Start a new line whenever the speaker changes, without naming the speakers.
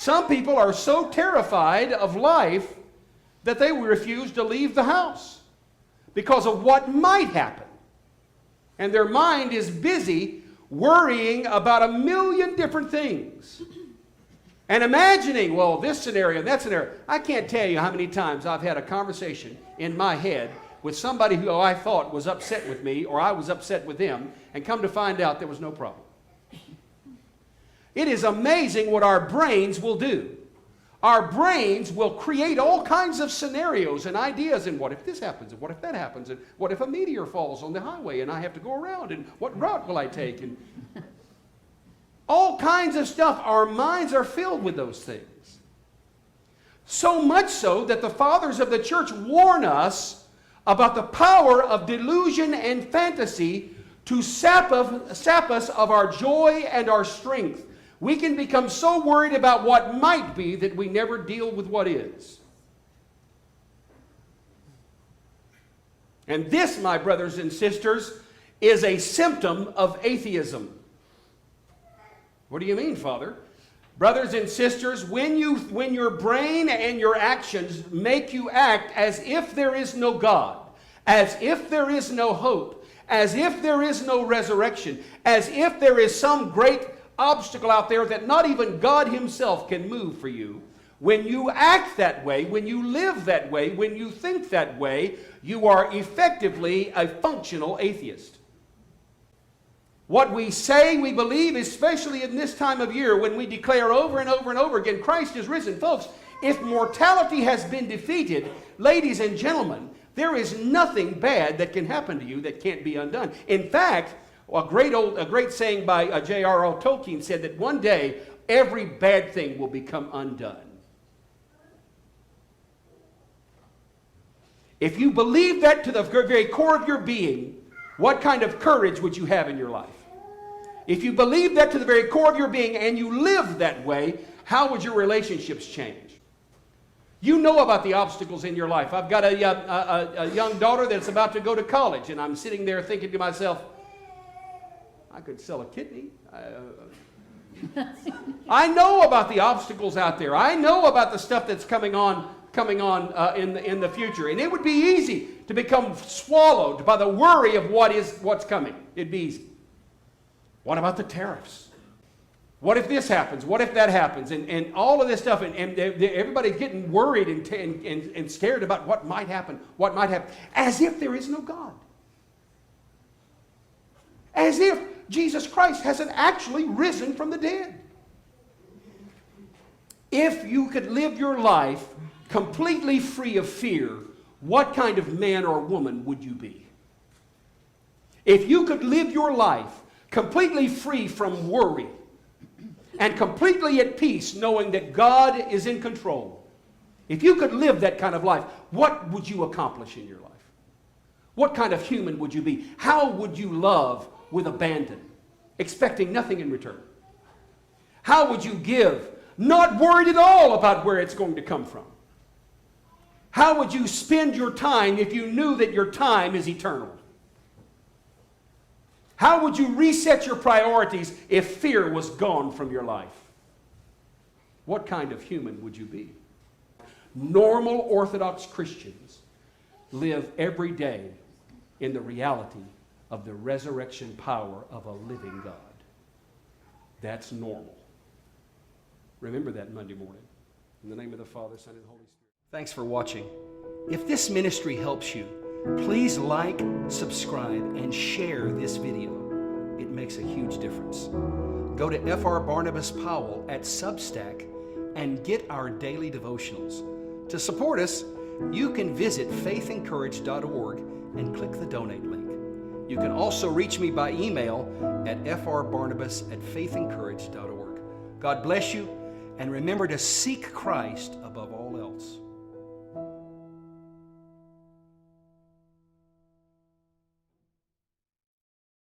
Some people are so terrified of life that they refuse to leave the house because of what might happen. And their mind is busy worrying about a million different things. And imagining, well, this scenario, that scenario. I can't tell you how many times I've had a conversation in my head with somebody who I thought was upset with me, or I was upset with them, and come to find out there was no problem. It is amazing what our brains will do. Our brains will create all kinds of scenarios and ideas, and what if this happens, and what if that happens, and what if a meteor falls on the highway and I have to go around, and what route will I take? And all kinds of stuff. Our minds are filled with those things. So much so that the fathers of the church warn us about the power of delusion and fantasy to sap us of our joy and our strength. We can become so worried about what might be that we never deal with what is. And this, my brothers and sisters, is a symptom of atheism. What do you mean, Father? Brothers and sisters, when your brain and your actions make you act as if there is no God, as if there is no hope, as if there is no resurrection, as if there is some great obstacle out there that not even God himself can move for you, when you act that way, when you live that way, when you think that way, you are effectively a functional atheist. What we say we believe, especially in this time of year when we declare over and over and over again, Christ is risen. Folks, if mortality has been defeated, ladies and gentlemen, there is nothing bad that can happen to you that can't be undone. In fact, a great saying by J.R.R. Tolkien said that one day every bad thing will become undone. If you believe that to the very core of your being, what kind of courage would you have in your life? If you believe that to the very core of your being and you live that way, how would your relationships change? You know about the obstacles in your life. I've got a young daughter that's about to go to college, and I'm sitting there thinking to myself, I could sell a kidney. I know about the obstacles out there. I know about the stuff that's coming on in the future. And it would be easy to become swallowed by the worry of what's coming. It'd be easy. What about the tariffs? What if this happens? What if that happens? And all of this stuff. And everybody's getting worried and scared about what might happen. What might happen. As if there is no God. As if Jesus Christ hasn't actually risen from the dead. If you could live your life completely free of fear, what kind of man or woman would you be? If you could live your life completely free from worry and completely at peace knowing that God is in control, if you could live that kind of life, what would you accomplish in your life? What kind of human would you be? How would you love with abandon, expecting nothing in return? How would you give, not worried at all about where it's going to come from? How would you spend your time if you knew that your time is eternal? How would you reset your priorities if fear was gone from your life? What kind of human would you be? Normal Orthodox Christians live every day in the reality of the resurrection power of a living God. That's normal. Remember that Monday morning. In the name of the Father, Son, and Holy Spirit. Thanks for watching. If this ministry helps you, please like, subscribe, and share this video. It makes a huge difference. Go to F.R. Barnabas Powell at Substack and get our daily devotionals. To support us, you can visit faithencourage.org and click the donate link. You can also reach me by email at frbarnabas@faithencourage.org. God bless you, and remember to seek Christ above all else.